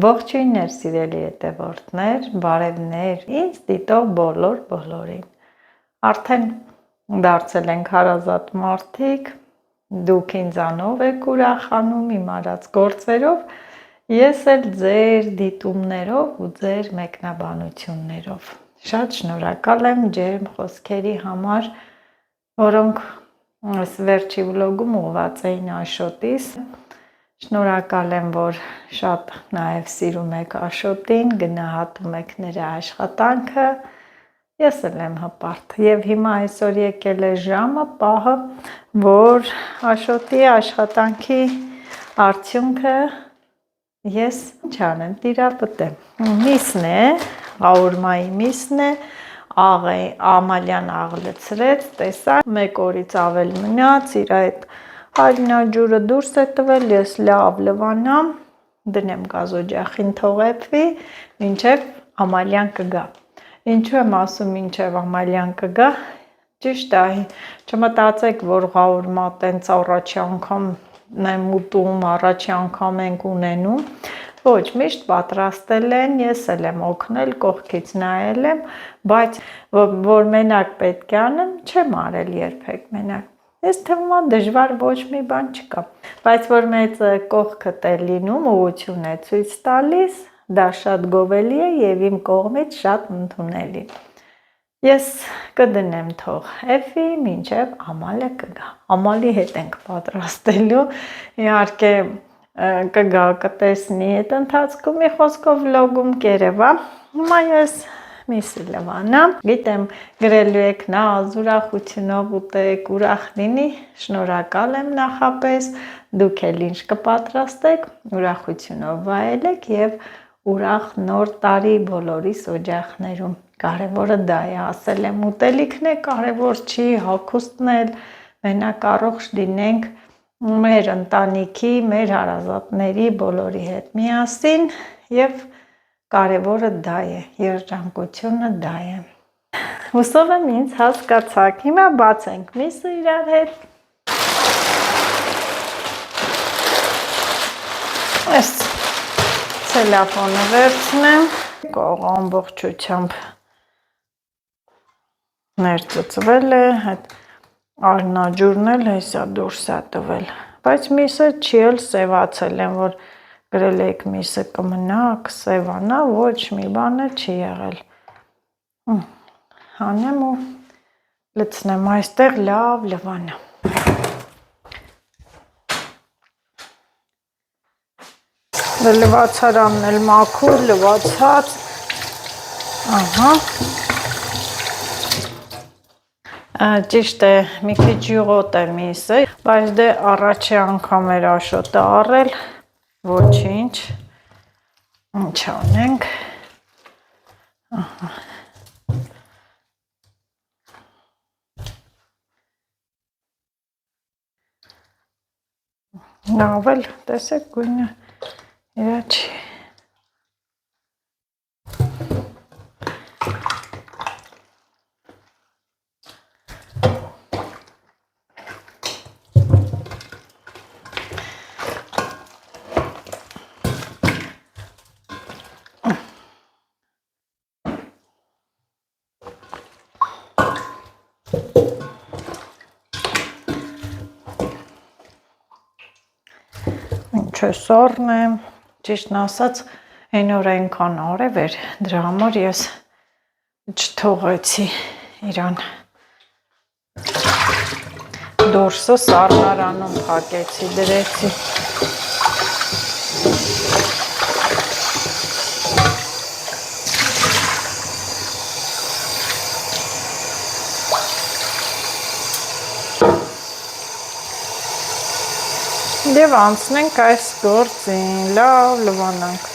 Ողջույններ սիրելի հետևորդներ, բարևներ, ինձ դիտող բոլորին։ Արդեն դարձել ենք հարազատ մարդիկ, դուք ինձանով եք ուրախանում իմ արած գործերով, ես էլ ձեր դիտումներով ու ձեր մեկնաբանություններով։ Շատ շնորհակալ եմ ջերմ խոսքերի համար, որոնք այս վերջի վլոգում ուղղված էին Աշոտիս։ Շնորհակալ եմ, որ շատ նաև սիրում եք Աշոտին, գնահատում եք նրա աշխատանքը, ես էլ եմ հպարտ։ Եվ հիմա այսօր եկել է ժամը, պահը, որ Աշոտի աշխատանքի արդյունքը ես ինչ անեմ, տիրապտեմ։ Միսն է, ղաուրմայի միսն է, Ամալյան աղլեցրեց, տեսա, 1 օրից ավել մնաց, իր այդ հարինաջուրը դուրս է տվել, ես լավ լվանամ, դնեմ գազօջախին թողեպվի, մինչև Ամալյան կգա։ Ինչու եմ ասում մինչև Ամալյան կգա, ճիշտ է, չմտածեք, որ ղաուրմա տենց առաջի անգամ եմ ուտում, առաջի անգամ ենք ունենում, ոչ, միշտ պատրաստել են, ես էլ եմ օգնել, կողքից նայել եմ, բայց որ մենակ պետք է անեմ, չեմ արել երբեք մենակ։ Ես թվում է դժվար ոչ մի բան չկա, բայց որ մեծ կողքդ է լինում, ուղղություն է ցույց տալիս, դա շատ գովելի է եւ իմ կողմից շատ ընդունելի։ Ես կդնեմ թող էֆի, մինչև Ամալը կգա։ Ամալի հետ ենք պատրաստելու, իհարկե կգա, կտեսնի այդ ընթացքում, մի խոսքով վլոգում կերևա։ Հիմա ես միսը լվանամ, գիտեմ գրելու եք նազ, ուրախությունով ուտեք, ուրախ լինի, շնորհակալ եմ նախապես, դուք էլ ինչ կպատրաստեք, ուրախությունով վայելեք եւ ուրախ նոր տարի բոլորիս օջախներում։ Կարևորը դա է, ասել եմ, ուտելիքն է, կարևոր չի, հագուստն էլ, մենակ առողջ լինենք մեր ընտանիքի, մեր հարազատների բոլորի հետ միասին եւ կարևորը դա է, երջանկությունը դա է։ Հուսով եմ ինձ հասկացաք, հիմա բացենք միսը իրար հետ։ Այս ցելոֆանը վերցնեմ, ամբողջությամբ ներծծվել է, այդ արնաջուրն էլ հեսա դուրս է տվել, բայց միսը չի էլ սևացել եմ, որ գրել եք միսը կմնա, կսևանա, ոչ մի բանը չի եղել։ Հանեմ ու լցնեմ այստեղ լավ լվանա։ Լվացարանն էլ մաքուր, լվացած, ահա, ճիշտ է, մի քիչ յուղոտ է միսը, բայց դե առաջի անգամ էր Աշոտը առել, ոչինչ, ինչ անենք, ահա, նավել, տեսեք գույնը, իրա չի։ Ինչ է սառն է, ճիշտն ասած, այն օր այնքան արև էր, դրա համար ես չթողեցի իրան, դուրսը սառնարանում փակեցի, դրեցի։ Եվ անցնենք այս գործին, լավ լվանանք։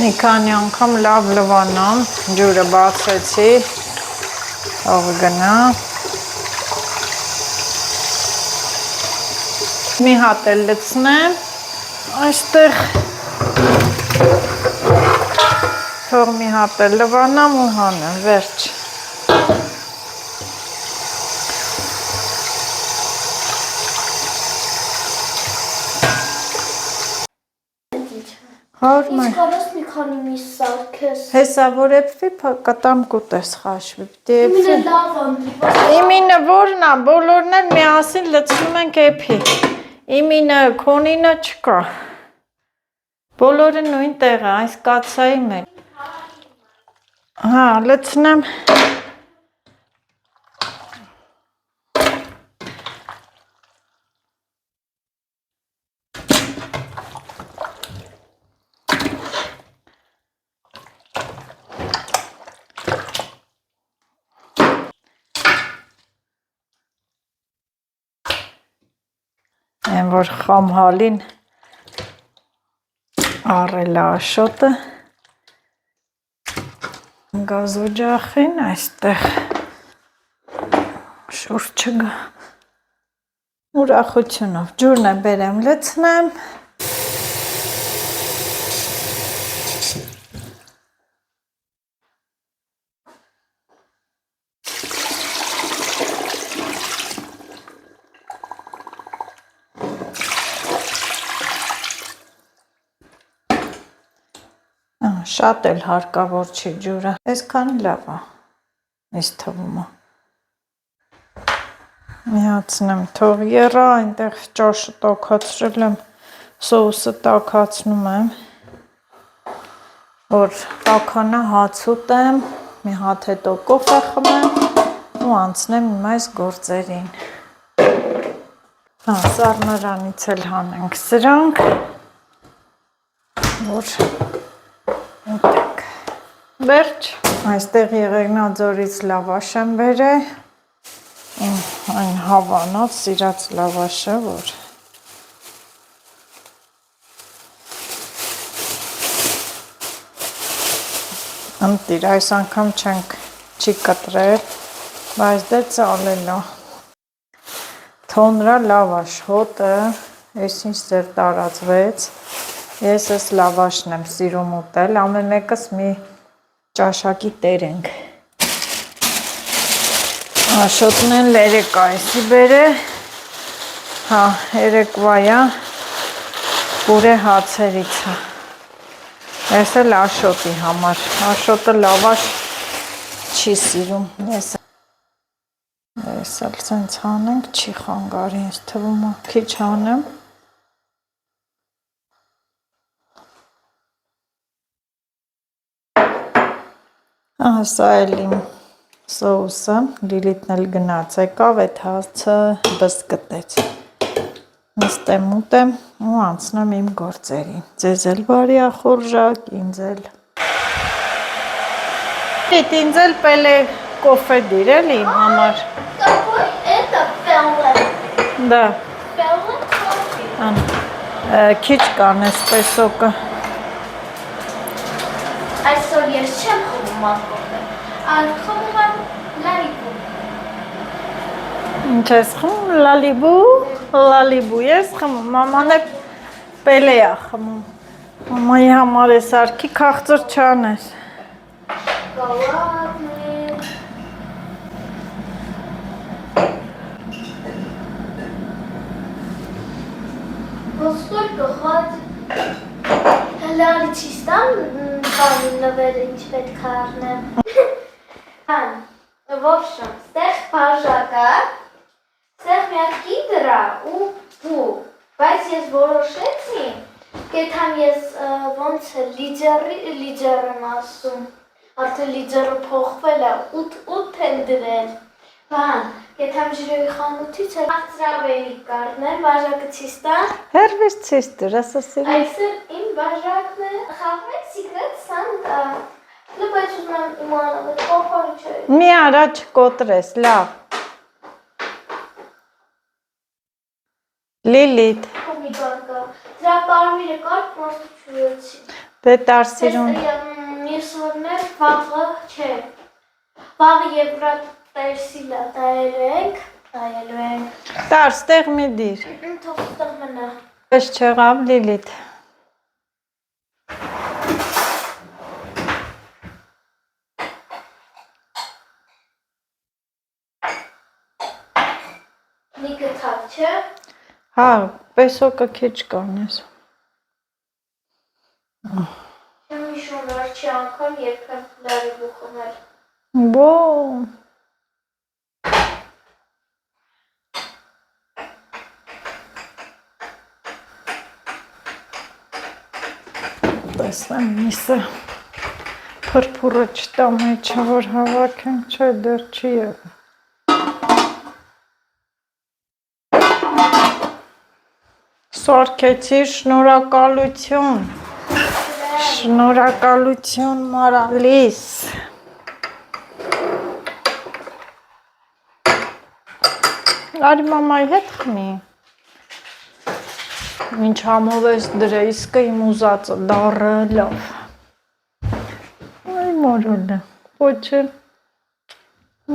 Մի քանի անգամ լավ լվանամ, ջուրը բացեցի, թողը գնա։ Մի հատ էլ լցնեմ, այստեղ թող մի հատ էլ լվանամ ու հանեմ, վերջ։ Ինչ կարաս մի քանի միս սարքես։ Հեսա որ էպվի կտամ կուտես խաշվի։ Իմինը լավ անդի։ Իմինը որն է, բոլորն էլ միասին լցնում ենք էպի։ Իմինը, քոնինը չկա։ Բոլորը նույն տեղ է, այս կացայի մեջ։ Հա, լցնեմ։ Այն որ խամհալին առել է աշոտը գազօջախին այստեղ շուրջը գա ուրախությունով ջուրն է բերեմ լցնեմ Շատ էլ հարկավոր չի ջուրը, այսքան լավ է, այս թվում է։ Միացնեմ թող եռա, այնտեղ ճաշը տաքացրել եմ, սոուսը տաքացնում եմ, որ տաքանա հաց ուտեմ, մի հատ հետո կոֆե խմեմ ու անցնեմ իմ այս գործերին։ Հա, սառնարանից էլ հանենք սրանք, որ ուտենք։ Վերջ, այստեղ Եղեգնաձորից լավաշ եմ բերել, այն հավանած սիրած լավաշը, որ ընտիր, այս անգամ չի կտրել, բայց դե ծալել է։ Թոնրա լավաշ, հոտը, ես ինչ ձեր տարածվեց, ես ես լավաշն եմ սիրում ուտել, ամեն մեկս մի ճաշակի տեր ենք։ Աշոտն են լերեկա այսի բերը, հա, երեկվայա պուրե հացերից է։ Ես էլ աշոտի համար, աշոտը լավաշ չի սիրում, ես էլ սենց հանենք, չի խանգարի, ես թվում է, քիչ հանեմ։ Սա էլ իմ սոուսը, Լիլիթն էլ գնաց եկավ, այդ հացը բզկտեց։ Նստեմ ուտեմ ու անցնեմ իմ գործերին։ Ձեզ էլ բարի ախորժակ, ինձ էլ։ Ինձ էլ պելե կոֆե դիրել իմ համար։ Это пелле. Да, Pelle coffee. քիչ կան էսպեսոկը։ Այսօր ես չեմ խմում ակոֆե, այլ խմում եմ լալիբու։ Ինչ ես խմում, լալիբու ես խմում, մաման է պելե է խմում։ Մամայի համար ես արկի քաղցր չանես։ Գալատն է։ Ոստолько хоть լալի չիստան բանին նվեր ինչ պետք է առնեմ։ Հան, в общем, ստեղ բաժակա, ստեղ մի հատ կիդրա ու բու, բայց ես որոշեցի, կեթամ ես ոնց լիջեր եմ ասում, արդեն լիջերը փոխվել է, 8 են դրել, բան, կեթամ ջրերի խանութից է աղծրավերի կարդներ, բաժակը չիստան, Հերվես չես դուր, ասասի։ այսր իմ բաժակն է, խաղվեք Secret Santa, բայց ուզում եմ իմանալ, այդ կողորը չէ։ Մի արա չկոտրես, լավ։ Լիլիթ, Կոմիդան կա, դրա կարմիրը կար, մարդը չուրեցի։ Դե տարսիրուն։ Միսորներ վաղը չէ։ Վաղը եվրատերսիլա դայելու ենք։ Տար, ստեղ մի դիր։ Թող ստեղ մնա։ Պես չեղավ Լիլիթ։ Մի գտավ, չէ։ Հա, պեսոկը քիչ կանես։ Չեմ հիշում վերջի անգամ երբ եմ լարիվու խմել։ Բո։ Տեսնեմ միսը փրփուրը չտա մեջը, որ հավաքենք, չէ դեռ չի եղել։ Սարքեցիր, շնորհակալություն։ Շնորհակալություն Մարալիս։ Արի մամայի հետ խմի։ Ինչ համով ես դրե, իսկը իմ ուզածը դառը լավ։ Այ մորոլը, ոչը,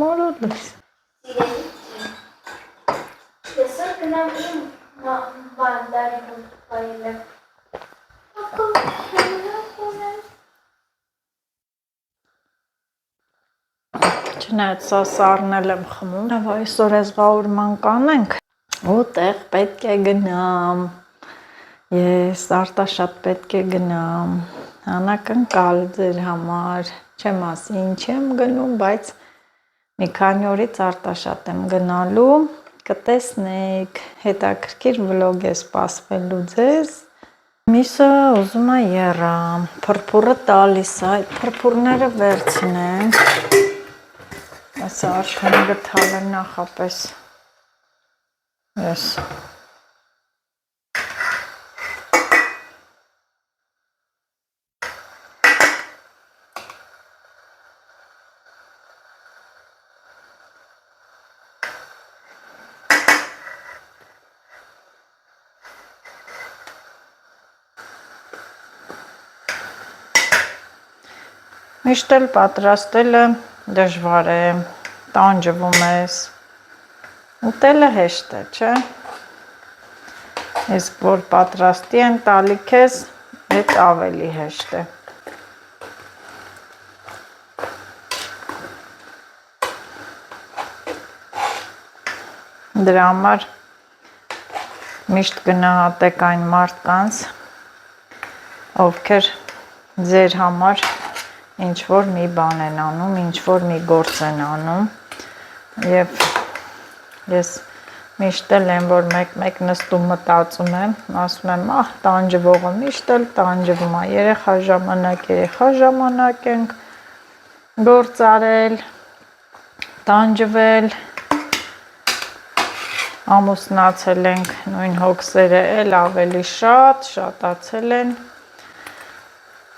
մորոլս։ Ես գնամ իմ բանդարին բայել։ Չնայած սա սառնել եմ խմում, և այսօր ես վաղուրման կանենք, ու տեղ պետք է գնամ, ես Արտաշատ պետք է գնամ, անակնկալ ձեր համար, չեմ ասի ինչ եմ գնում, բայց մի քանի օրից Արտաշատ եմ գնալու, կտեսնեք, հետաքրքիր վլոգ է սպասվելու ձեզ, միսը ուզում է եռամ, փրփուրը տալիս է, այդ փրփուրները վերցնենք, այս արդեն գտալ եմ նախապես, ես, միշտ էլ պատրաստելը դժվար է, տանջվում ես, ուտելը հեշտ է, չէ, իսկ որ պատրաստի են տալի քեզ, հետ ավելի հեշտ է, դրա համար միշտ գնահատեք այն մարդկանց, ովքեր ձեր համար ինչ-որ մի բան են անում, ինչ-որ մի գործ են անում և ես միշտ էլ եմ, որ մեկ նստում մտածում եմ, ասում եմ, տանջվողը միշտ էլ տանջվում է, երեխա ժամանակ ենք գործ արել, տանջվել, ամուսնացել ենք, նույն հոգսերը էլ ավելի շատացել են,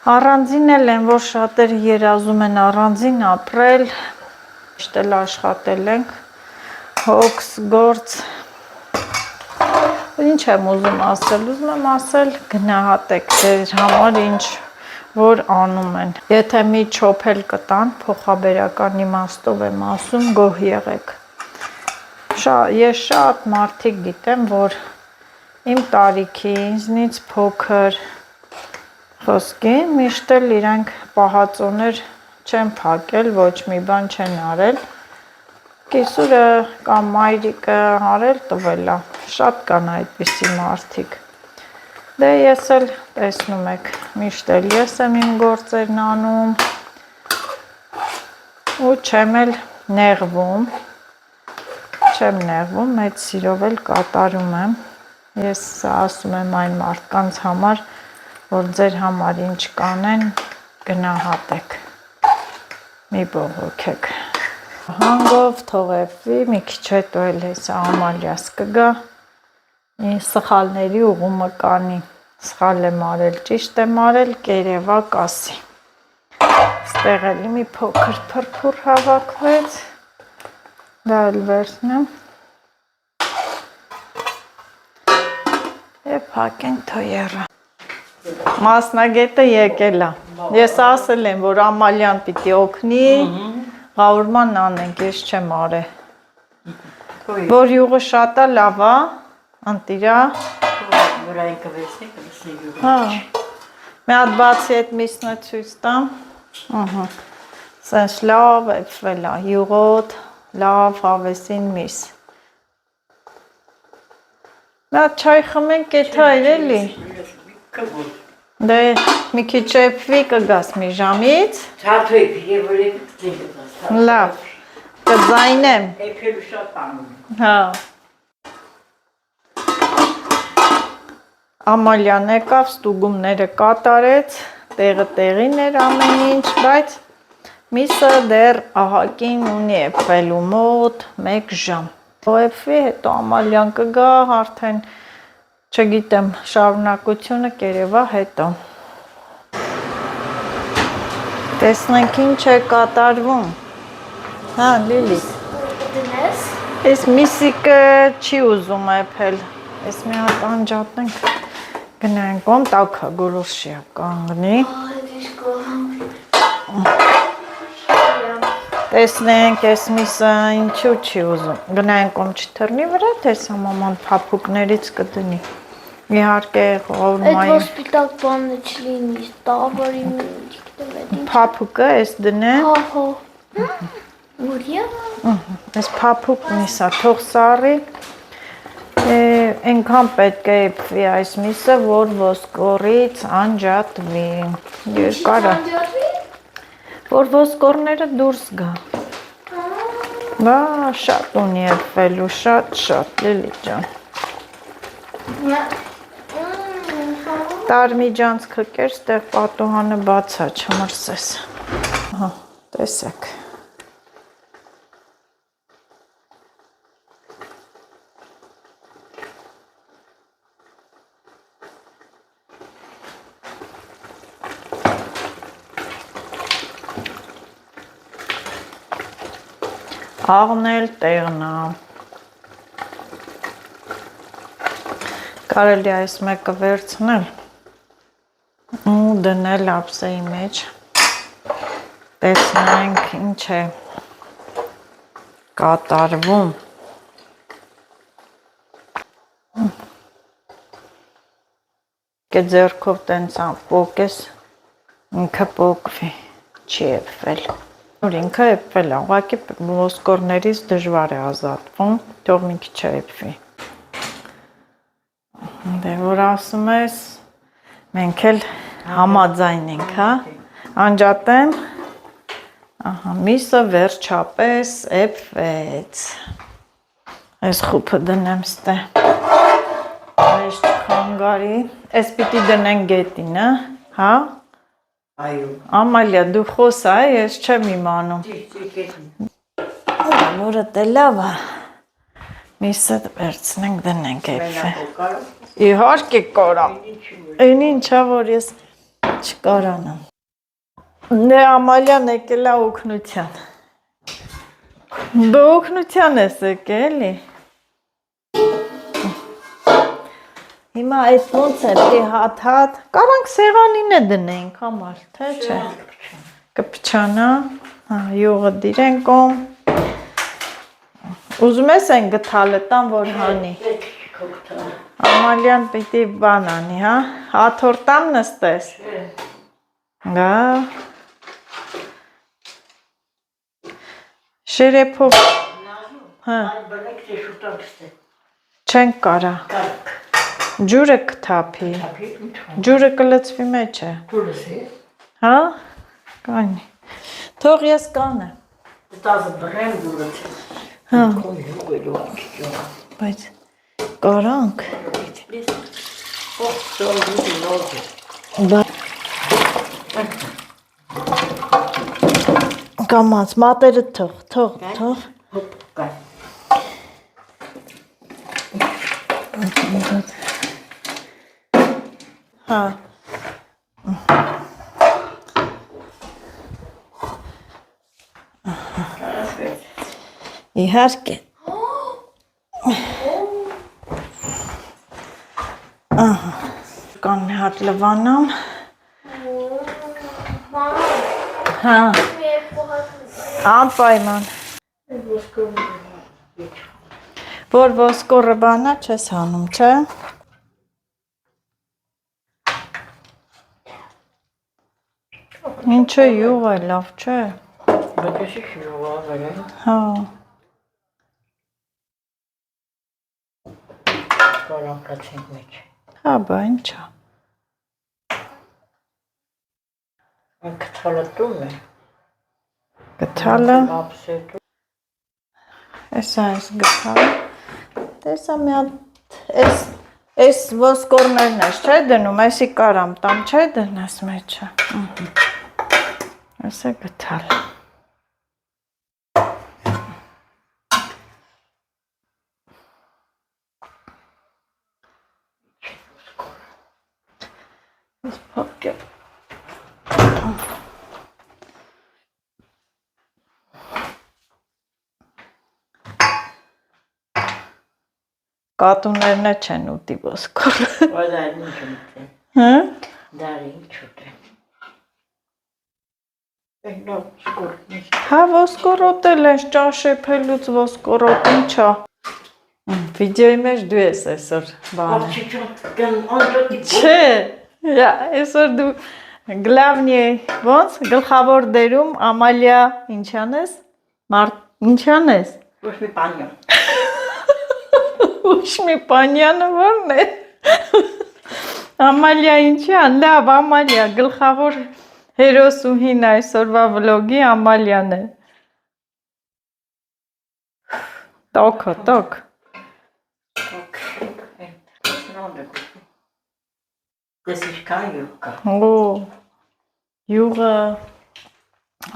առանձին էլ են, որ շատերը երազում են առանձին ապրել, միշտ էլ աշխատել ենք, հոգս, գործ, ինչ եմ ուզում ասել, գնահատեք ձեր համար ինչ որ անում են, եթե մի չոփ էլ կտան, փոխաբերական իմաստով եմ ասում, գոհ եղեք, ես շատ մարդիկ գիտեմ, որ իմ տարիքի, ինձնից փոքր, խոսքի, միշտ էլ իրանք պահածոներ չեն փակել, ոչ մի բան չեն արել, կիսուրը կամ մայրիկը արել տվել է, շատ կան այդպիսի մարդիկ, դե ես էլ տեսնում եք, միշտ էլ ես եմ իմ գործերն անում ու չեմ էլ նեղվում, մեծ սիրով էլ կատարում եմ, ես ասում եմ այն մարդկանց համար, որ ձեր համար ինչ կանեն, գնահատեք, մի բողոքեք, հանգով թողևվի, մի քիչ հետո էլ հեսա Ամալիաս կգա, սխալների ուղումը կանի, սխալ եմ արել, ճիշտ եմ արել, կերևա կասի, ստեղ էլի մի փոքր փրփուր հավաքվեց, դա էլ վերցնեմ և փակենք թոյերը, Մասնագետը եկել է։ Ես ասել եմ, որ Ամալյան պիտի օգնի, Ղաուրման անենք, ես չեմ արել։ Որ յուղը շատ է, լավ է, ընտիրա։ Վրայի կվեցնի, կվեցնի յուղը։ Հա։ Մի հատ բացի այդ միսնը ցույց տամ։ Ահա։ Սենց լավ էփվել է, յուղոտ, լավ հավեսին միս։ Մի հատ չայ խմենք էթա էր էլի։ Դե մի քիչ էփվի կգաս մի ժամից։ Չաթույք եւ որեք դիգած։ Լավ։ Կձայնեմ։ Էփելու շատ բանում։ Հա։ Ամալյան եկավ, ստուգումները կատարեց, տեղը տեղին էր ամեն ինչ, բայց միսը դեռ ահագին ունի էփվելու մոտ 1 ժամ։ Էփվի, հետո Ամալյան կգա, արդեն չգիտեմ, շարունակությունը կերևա հետո։ Տեսնենք ինչ է կատարվում։ Հա, Լիլի։ Դնես։ Այս միսիկը չի ուզում էփել։ Այս մի հատ անջատենք։ Գնանք ում տակա գորոշիա կանգնի։ Տեսնենք այս միսը ինչու չի ուզում։ Գնանք ում չթռնի վրա, թե սա մաման փափուկներից կդնի։ Իհարկե Ղաուրմայի Այդ սպիտակ բանը չլինի, տավարի միտքն փափուկը էս դնե։ Հա։ Ուրիա։ Այս փափուկ միսա թող սառի։ Այնքան պետք է էփվի այս միսը, որ ոսկորից անջատվի։ Երկարը։ Որ ոսկորները դուրս գա։ Բա շատ ունի էփվելու, շատ, Լիլի ջան։ Տարմիջանց քկեր, ստեղ պատուհանը բացա, չմրսես։ Ահա, տեսեք։ Աղնել տեղնա։ Կարելի այս մեկը վերցնել ու դնել ափսեի մեջ։ Տեսնենք ինչ է կատարվում։ Կե ձեռքով տենց պոկես, ինքը պոկվի, չի էփվել։ Որ ինքը էփվել է, ուղղակի ոսկորներից դժվար է ազատվում, թող մի քիչ էփվի։ Դե որ ասում ես, մենք էլ համաձայն ենք, հա։ Անջատեմ։ Ահա, միսը վերջապես էփվեց։ Այս խուփը դնեմ ստե։ Այս խանգարի, այս պիտի դնեն գետինը, հա։ Այո։ Ամալիա, դու խոսա, ես չեմ իմանում։ Որը դե լավ է։ Միսը վերցնենք դնենք էփվե։ Իհարկե կարամ։ Այն ինչա որ ես չկարանամ։ Դե Ամալիան եկել է օգնության։ Դու օգնության ես եկել, էլի։ Հիմա այդ ոնց է, դե հատ, կարանք սեղանին է դնենք, համար, թե չէ։ Կփչանա, հա, յուղը դիրենք ում։ Ուզում ես են գթալը տան, որ հանի։ Ամալյան պիտի բան անի, հա, հաթորդան նստես։ Գա։ Շերեփով։ Հա։ Չենք կարա։ Ջուրը կթափի, ջուրը կլծվի մեջ է, հա, կանի, թող ես կանը, հա, բայց կարանք, կամած, մատերը թող, հա, իհարկե, շորկան մի հատ լվանամ։ Մամա, Հա, մի փոխած։ անպայման։ Որ ոսկորը բանա չես հանում, չէ՞։ Ինչը յուղ է, լավ չէ։ Բակաշի շնորհա վրա։ Հա, Կորանկացին մեջ։ հա, բա ինչա։ Կթալը տուն է։ Գթալը, Ապսետու։ էսա էս գթալը։ Տեսա մի հատ, էս ոսկորներն ես չէ դնում, էսի կարամ տամ չէ դնես մեջը։ Էս է գթալը։ Ես փոքր։ Կատուներն է չեն ուտի ոսկորը։ Ոդար ինչ ունի։ Հա։ Դարի ինչ ուտե։ Նո, սկորնի։ Հա ոսկոր ուտել ես ճաշեփելուց ոսկոր ուտ ինչա։ Վիդեոյի մեջ դու ես այսօր բանը։ Աղջիջոտ կան անջոտի։ Չէ, այսօր դու գլավնի ոնց գլխավոր դերում Ամալիա ինչան ես։ Ինչան ես։ Ոչ մի պանյոն։ Ոչ մի պանյանը ո՞րն է։ Ամալիա ինչան, լավ Ամալիա գլխավոր հերոսուհին այսօրվա վլոգի Ամալիան է։ Տոկը, տոկ։ Դες ինչքան յուղ կա։ Օ, յուղը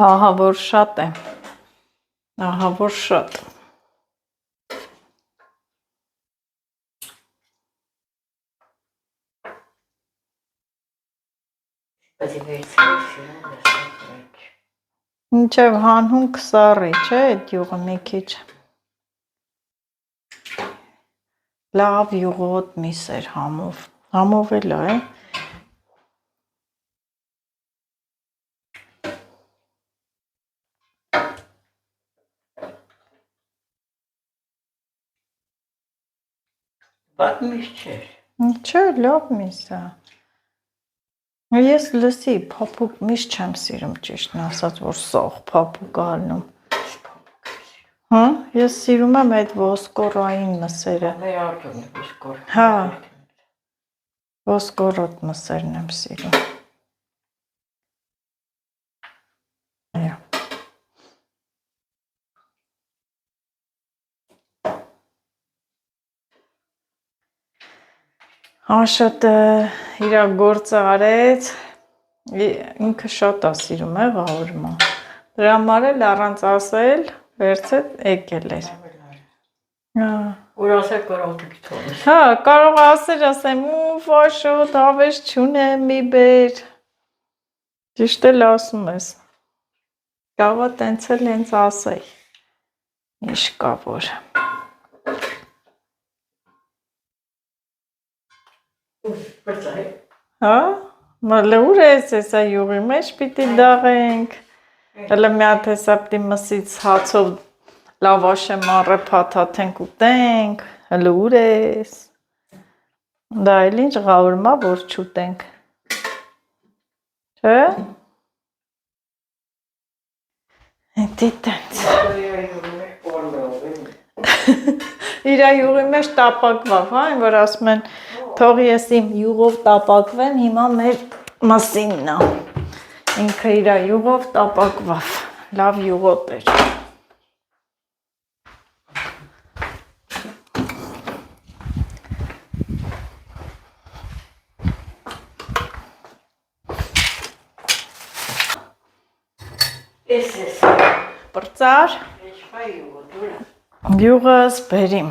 ահա որ շատ է։ Ահա որ շատ։ Բայց վերցրի Մինչև հանուն քսարի, չէ, այդ յուղը մի քիչ։ Լավ յուղոտ միս էր համով։ Համով էլ է։ Բաք միշ չէր։ Չէ, լավ միս է։ Ես լսի, փափուկ միշտ չեմ սիրում ճիշտն ասած, որ սող փափուկ ալնում։ Հա, ես սիրում եմ այդ ոսկորային մսերը։ Մեր արտոնը ոսկոր։ Հա։ Ոսկորոտ մսերն եմ սիրում։ Այո։ Աշոտը իր գործը արեց, ինքը շատ է սիրում է ղավորմա։ Դրա համար էլ առանց ասել, վերցել եկել էր։ Հա։ Որ ասել կարող դիքթորը։ Հա, կարող ասել, ասեմ, ուֆ, Աշոտ, հավես չունեմ, մի բեր։ Ճիշտ էլ ասում ես։ Կարող է տենց էլ հենց ասել։ Ինչ կա որ։ Բրծայ։ Հա, մալը ուր ես, հեսա յուղի մեջ պիտի դաղենք, հələ մի հատ հեսա պիտի մսից հացով լավաշե մարը փաթաթենք ուտենք, հələ ուր ես, դա էլ ինչ ղավորմա, որ չուտենք, չէ, հետի տենց, իրա յուղի մեջ տապակվավ, հա, որ ասում են, թող ես իմ յուղով տապակվեմ, հիմա մեր մսինն է, ինքը իրա յուղով տապակվավ, լավ յուղոտ էր։ Ես Պրծար, յուղս բերիմ,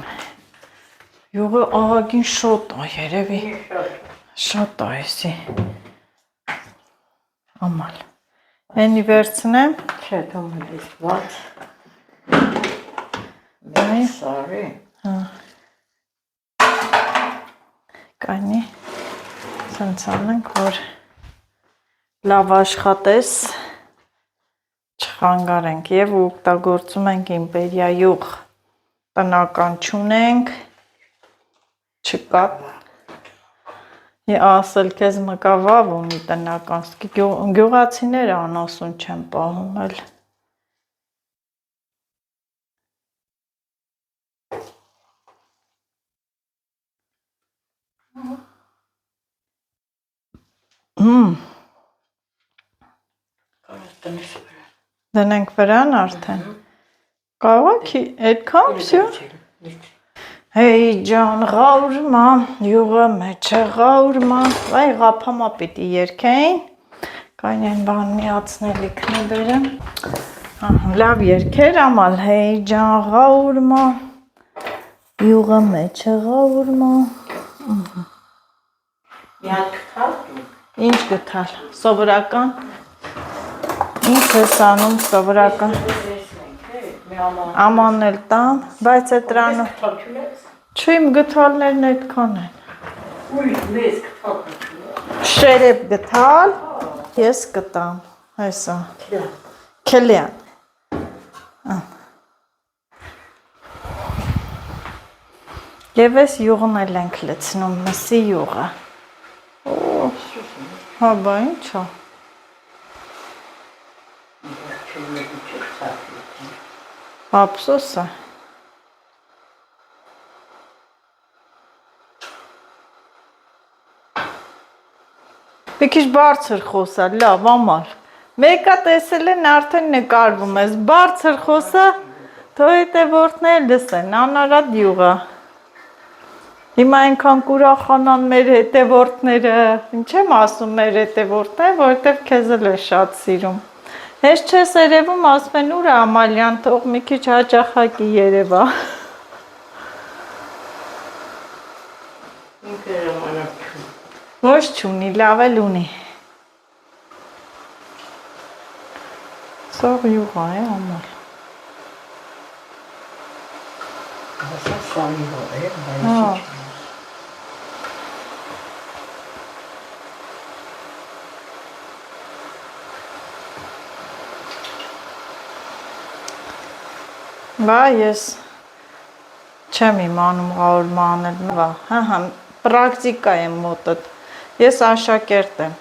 յուղը աղագին շոտ է, երևի, շոտ է եսի, ամալ, ենի վերցնեմ, չէ, թոմ ես ված, Մեկ սարի, կանի, Սենց անենք, որ լավ աշխատես, չխանգարենք և օգտագործում ենք իմպերիա յուղ, տնական չունենք, չկա, ասել կեզ մկավավ ունի տնական, գյուղացիները անասուն չեն պահում էլ, դնենք վրան արդեն, կարող է այդքան վսյո, հեյ ջան ғաուրմա, յուղը մեջը ғաուրմա, վայ ғապամա պիտի երկեին, կայն են բան միացնելիքն է բերեմ, լավ երկեր ամալ, հեյ ջան ғաուրմա, յուղը մեջը ғաուրմա, ինչ գթալ, սովորական, ինչ ես անում սովորական, աման էլ տամ, բայց է տրանը, չիմ գթալներն այդքան են, շերեբ գթալ, ես գտամ, այսա, քելյան, և ես յուղն էլ ենք լցնում, մսի յուղը, հա բա ինչա, ափսոս է, մի քիչ բարձր խոսա, լավ ամար, մեկա տեսել են արդեն նկարվում ես, բարձր խոսա, թո հետևորդներ լսեն, անարատ յուղը, հիմա այնքան կուրախանան մեր հետևորդները, ինչ եմ ասում մեր հետևորդները, որովհետև քեզ էլ է շատ սիրում, հեշ չես երևում, ասում են ուր է Ամալյան, թող մի քիչ հաճախակի երևա, ոչ չունի, լավ էլ ունի, սող յուղա է ամալ, բա ես չեմ իմանում ղաուրմա անել, պրակտիկա եմ մոտդ, ես աշակերտ եմ,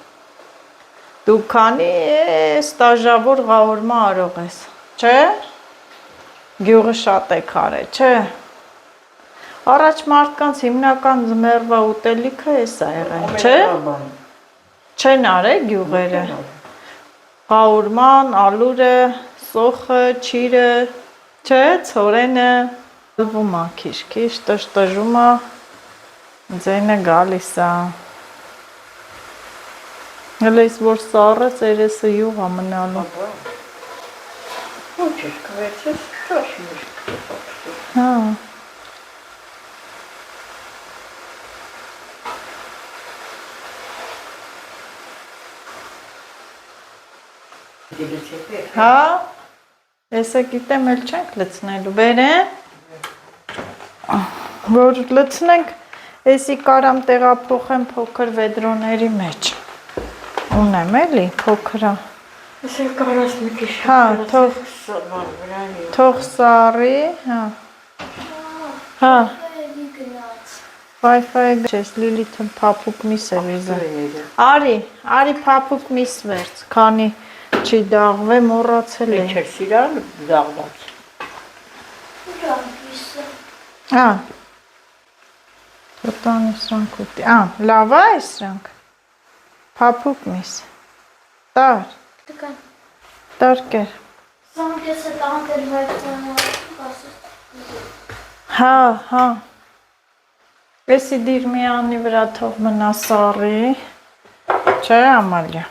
դու քանի ստաժավոր ղաուրմա արող ես, չէ, գյուղը շատ է քարե, չէ, առաջ մարդկանց հիմնական ձմեռվա ուտելիքը ես ա եղել, չէ, չեն արել գյուղերը, ղաուրման, ալուրը, սոխը, չիրը, չէ, ցորենը, լվում է քիչ, տժտժում է, ձայնը գալիս է, հələ ես որ սառը ծերեսը յուղ է մնալու, հա, հա, ես է գիտեմ էլ չենք լցնելու, բերեմ, որ լցնենք, եսի կարամ տեղափոխեմ փոքր վեդրոների մեջ, ունեմ էլի, փոքրա, ես էլ կարաս մի քիչ, թող սառի, հա, Wi-Fi չես, լիլիթը պապուկ միս է վիզը, արի պապուկ միս վերց, քանի չի դաղվե մորացել է, Չեր սիրան դաղված, Տոտանի սրանք ուտի, լավ է սրանք, պապուկ միս, տար, տարկեր, Սրանք ես է տանքեր վայրցանով, հա, եսի դիր մի անի վրա թող մնա սառի, չէ Ամալյա,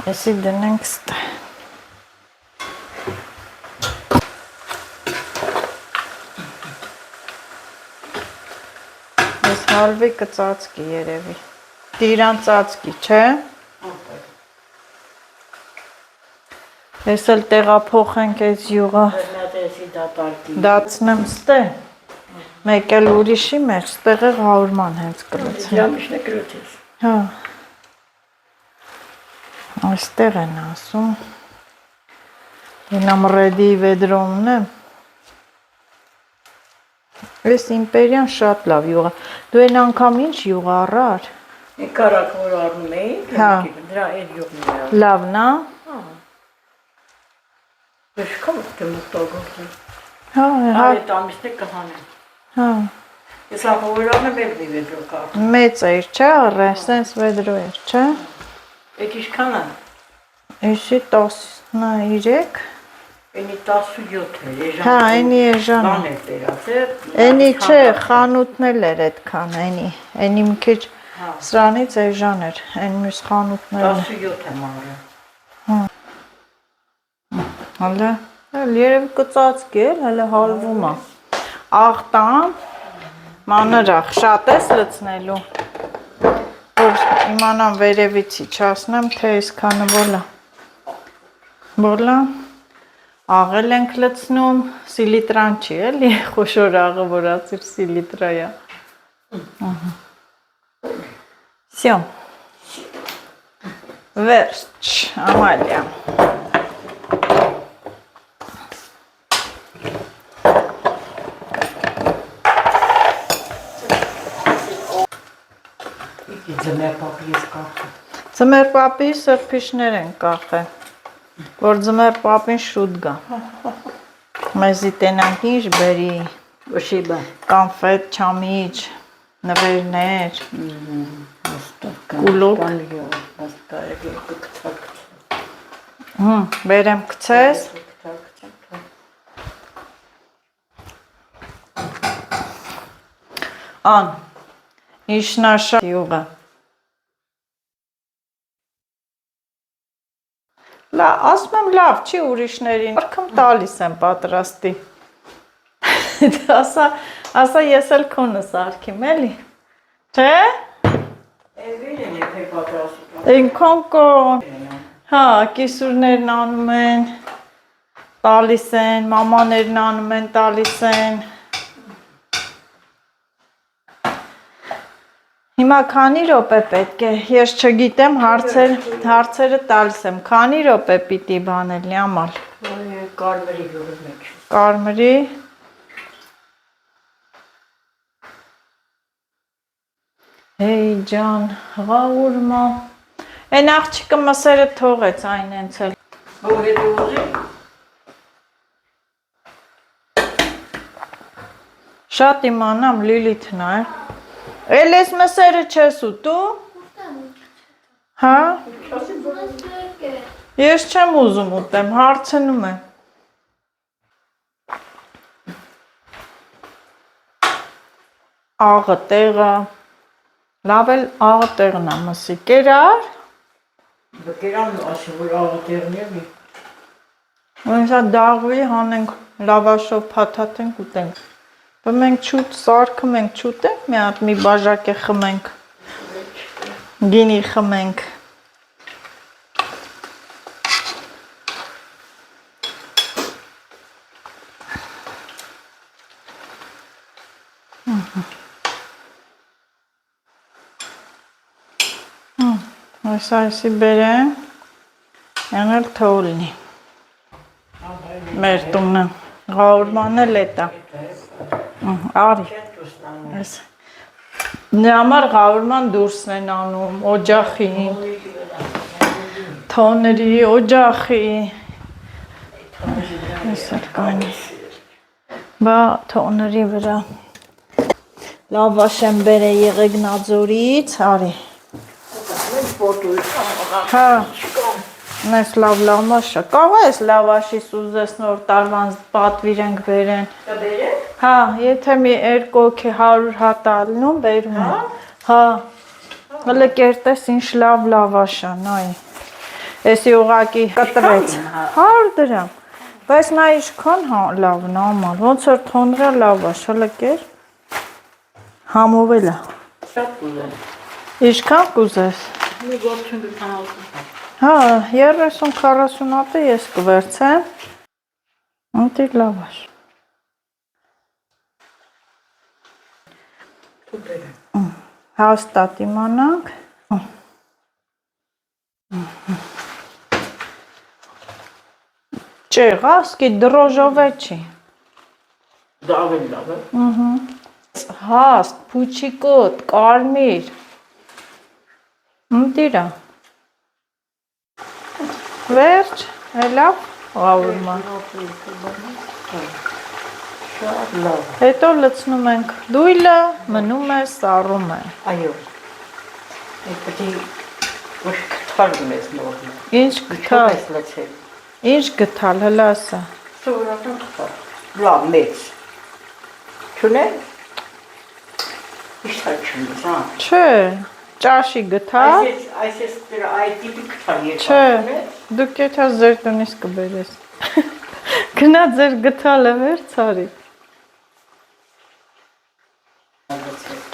եսի դնենք ստե, ես հալվի կծածկի երևի, դիրան ծածկի, չէ, ես էլ տեղափոխենք այս յուղը, դացնեմ ստե, Մեկ էլ ուրիշի մեջ, ստեղը գաղուրման հենց կլցեն։ Լամիշն է կրոջես։ Հա։ Այստեղ են ասում։ Ինամ ռեդի վեդրոմն է։ Ես իմպերիան շատ լավ յուղա։ Դու են անգամ ինչ յուղ առար։ Կարակ որ առնում էի, Հա։ դրա այդ յուղն է։ Լավն է։ Բշկով դեմ օգտագործել։ Հա, հա։ Այդ ամիսը կհանեմ։ Հա։ Ես ահորանը բերնի վեդրո կար։ Մեծ էր, չէ, առե, սենց վեդրո էր, չէ։ Այդ ինչքան է։ Եսի 13։ Էնի 17 է, եժան։ Հա, էնի եժան։ Բան է բերած է։ Էնի չէ, խանութն էլ էր այդքան, էնի մի քիչ սրանից էժան էր, այն մյուս խանութներն։ 17 եմ արել։ Հələ, երևի կծածկի էլ, հələ հալվում է։ Աղտամ, մանրախ, շատ ես լցնելու, որ իմանամ վերևիցի չասնեմ, թե այսքանը բոլա, աղել ենք լցնում, սիլիտրան չի էլի, խոշոր աղը որացիր սիլիտրայա։ Սյո, վերջ, Ամալիա։ Ձմեր պապի սրբիշներ են կախել, որ ձմեր պապին շուտ գա։ Մեզի տենանք ինչ բերի, Ոչիբա։ կանֆետ, չամիչ, նվերներ, կուլուկ։ Բերեմ կցես։ Ան, իշնաշա յուղը։ Ասում եմ լավ, չի ուրիշներին, արքım տալիս եմ պատրաստի։ Ասա ես էլ քոնս արքիմ էլի, չէ։ Ինքոն կոն, հա, կիսուրներն անում են, տալիս են, մամաներն անում են, տալիս են։ Հիմա քանի րոպե պետք է, ես չգիտեմ, հարցերը տալիս եմ, քանի րոպե պիտի բանել, լյամալ։ Կարմրի յուղի մեջ։ Կարմրի։ Հեյ ջան, ղաղուրմա։ Են աղջիկը մսերը թողեց այն հենց էլ։ Ո՞վ է ուզի։ Շատ իմանամ Լիլիթն է։ Էլ ես մսերը չես ուտու։ Հա։ Ես չեմ ուզում ուտեմ, հարցնում եմ։ Աղը տեղը։ Լավ էլ աղը տեղն է մսի։ Կերար։ Բկերան ասի, որ աղը տեղն է մի։ Ոնցա դաղվի հանենք, լավաշով փաթաթենք ուտենք։ Բա մենք չուտ սարքում ենք, չուտենք, մի հատ մի բաժակ է խմենք, գինի խմենք։ Այսի բերեմ, ենել թոլնի։ Մեր տունը, գաղուրման էլ էտա։ Արի, նամար գաղուրման դուրսն են անում, օջախին, թոների, օջախի, այսր կանի, բա թոների վրա, լավաշ եմ բեր է եղեգնաձորից, արի, հա, նես լավ լավաշը, կաղա ես լավաշիս ուզես նոր տարվան պատվիր ենք բերեն, հա, եթե մի երկոք է 100 հատ ալնում, բերում է, հա, հլը կերտես ինչ լավ լավաշա, նայ, եսի ուղակի կտրեց, 100 դրամ, բայց նա իշքան լավն աման, ոնց որ թոնրա լավաշ, հլը կեր, համովել է, իշքան կուզես, մի գործում գտանալու հա, 30-40 հատը ես կվերցեմ, ընտիր լավաշ, Հաստատ իմանանք։ Չեղասկի դրոժովե չի։ Դա ավելի լավ է։ Հաստ, փուչիկոտ, կարմիր։ Դիրա։ Վերջ, լավ, ղավուրման։ Շատ լավ։ Հետո լցնում ենք դույլը, մնում է, սառում է։ Այո։ Պետք է ոչ կթալ մեզ նորմալ։ Ինչ գթալ, Ես լցել։ ինչ գթալ, հլա ասա։ Սովորական կթալ։ Լավ, մեծ։ Չունե՞ն։ Ինչ թալ չունես, հա։ Չէ, ճաշի գթալ։ Այս դրա այդ տիպի կթալ երկար Չէ, չունես։ դուք եթե ձեր տնից կբերես։ Գնա ձեր գթալը վերց արի։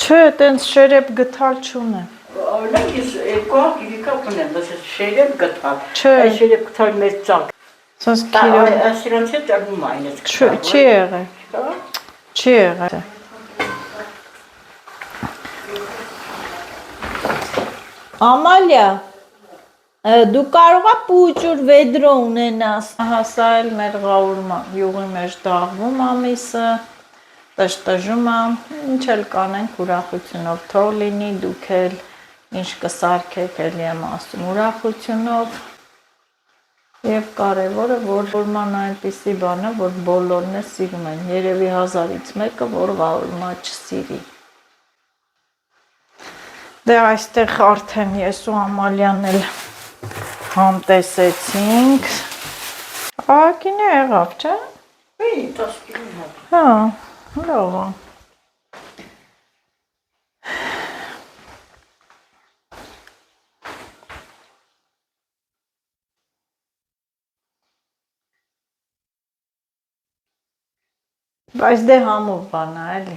Չէ, տենց շերեփ գթալ չունեմ։ Օրինակ ես երկու գիրիկա ունեմ, դա շերեփ գտալ։ Չէ։ Այս շերեփ գտալ մեծ ծակ։ Սենց քիրո։ Ասիրանց հետ ալնում այնպես Չի եղել։ Չի եղել։ Ամալիա, դու կարող ես պուճուր վեդրո ունենաս։ Ահա սա էլ մեր ղավուրման յուղի մեջ դաղվում ամիսը, տժտժում եմ, ինչ էլ կանենք ուրախությունով թող լինի, դուք էլ ինչ կսարքեք, էլի եմ ասում ուրախությունով։ Եվ կարևորը, որ ղավուրման այնպիսի բան է, որ բոլորն է սիրում են, երևի 1000-ից մեկը, որ ղավուրմա չսիրի։ Դե այստեղ արդեն ես ու Ամալյան էլ համտեսեցինք։ Ահագին է եղավ, չէ՞։ Էի, 10 կիլո։ Հա, լավ է։ Բայց դե համով բան է, էլի։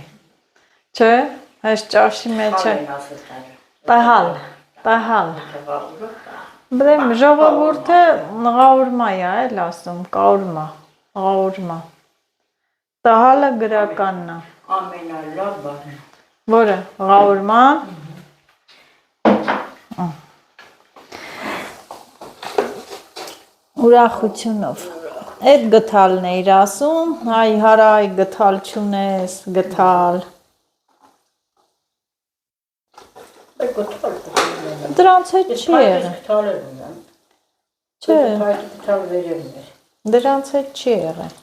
Չէ, այս ճաշի մեջ է։ Տահալ, տահալ։ Բրեմ ժողովուրդը ղավուրմա է, էլ ասում, կաուրմա, ղավուրմա։ Տահալը գրականն է։ Ամենալավ բանը։ Որը, ղավուրման։ Ուրախությունով։ Այդ գթալն էիր ասում, հայ հարայ գթալ չունես, գթալ։ Դրանց հետ չի եղել։ Չէ, դրանց հետ չի եղել։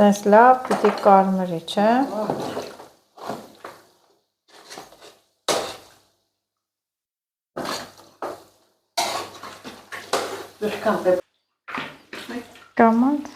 Դες լավ, պիտի կարմրի, չէ։ Կամած։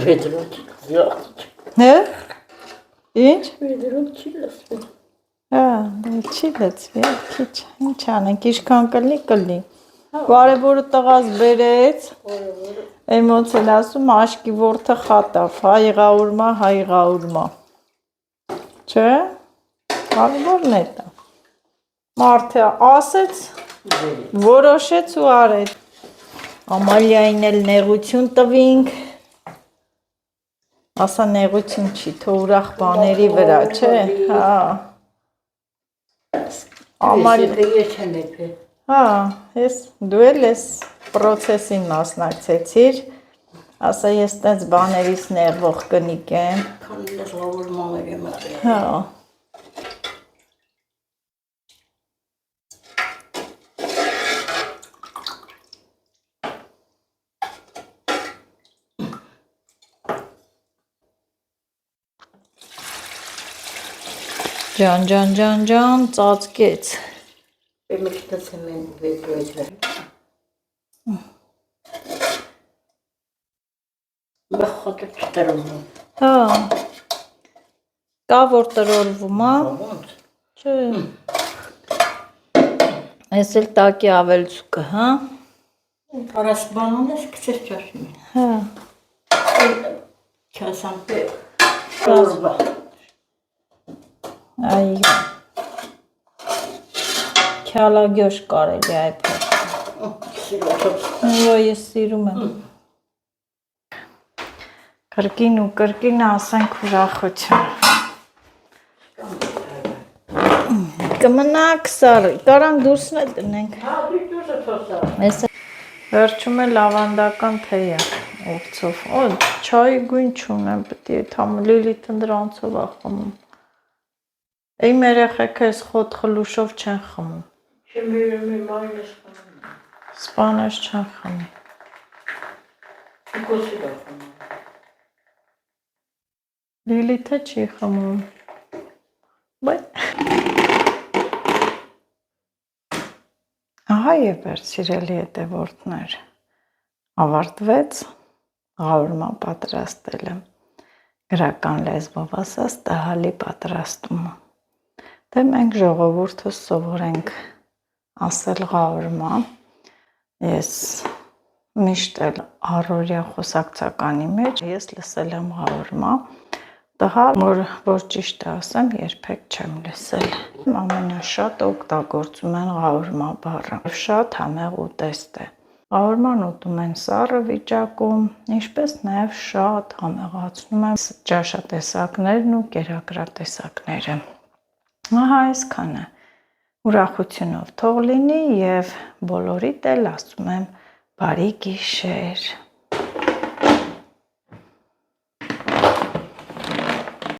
Վեդրոտ զյախտ։ Հե? Ինչ? Վեդրոտ չի լսվում։ Հա, չի լծվի, քիչ, ինչ անենք, ինչքան կլի։ Կարևորը տղաս բերեց, էմոց էլ ասում, աշկի որդը խատավ, հայ ղավուրմա։ Չէ, կարևորն է դա։ Մարդը ասեց, որոշեց ու արեց։ Ամալիային էլ նեղություն տվինք, ասա նեղություն չի, թող ուրախ բաների վրա, չէ, հա։ Հա, դու էլ ես պրոցեսին մասնակցեցիր, ասա ես տենց բաներիս նեղվող կնիկ եմ։ Քանի ես ղավուրմաներ եմ ատել։ Հա։ Ջան, ծածկեց։ Մեկտացեմ են վեդրոյը։ խոտը չտրվում։ Հա։ Կա որ տրորվում, հա։ Ոնց։ Չէ։ Ես էլ տակի ավելցուկը, հա։ Կարաս բանուն ես քցեր ճաշին։ Հա։ Չասամ թե ռոզբա։ Այո։ Քյալագյոշ կարելի է այդ։ Սիրոթոց։ Այո, ես սիրում եմ։ Կրկին ու կրկին ասենք ուրախություն։ Կմնաք սարը, կարանք դուրսն էլ տնենք։ Հա, դու դուրսը թոսա։ Ես վերջում է լավանդական թեյը ուղցով։ Օ, չայի գույն չունեմ, պետք է թամ Լիլիթը դրանցով է խմում։ Իմ երեխեքը էս խոտ խլուշով չեն խմում։ Չմիրում մայնես խմում։ Սպանես չեն խմի։ Կոսի դա խմում։ Լիլիթը չի խմում։ Բայ։ Ահա եւ սիրելի հետևորդներ, ավարտվեց ղարումա պատրաստելը, գրական լեզվով ասած տհալի պատրաստումը։ Դե մենք ժողովուրդը սովորենք ասել ղարումա, ես միշտ էլ առօրյա խոսակցականի մեջ ես լսել եմ ղարումա, տհա որ ճիշտ ասեմ երբեք չեմ լսել։ Ամենաշատ օգտագործում են ղարումա բառը, շատ համեղ ուտեստ է։ Ղարուման ուտում են սառը վիճակում, ինչպես նաև շատ համեղացնում են ճաշատեսակներն ու կերակրատեսակները։ Ահա այսքանը։ Ուրախությունով թող լինի եւ բոլորիդ էլ ասում եմ բարի գիշեր։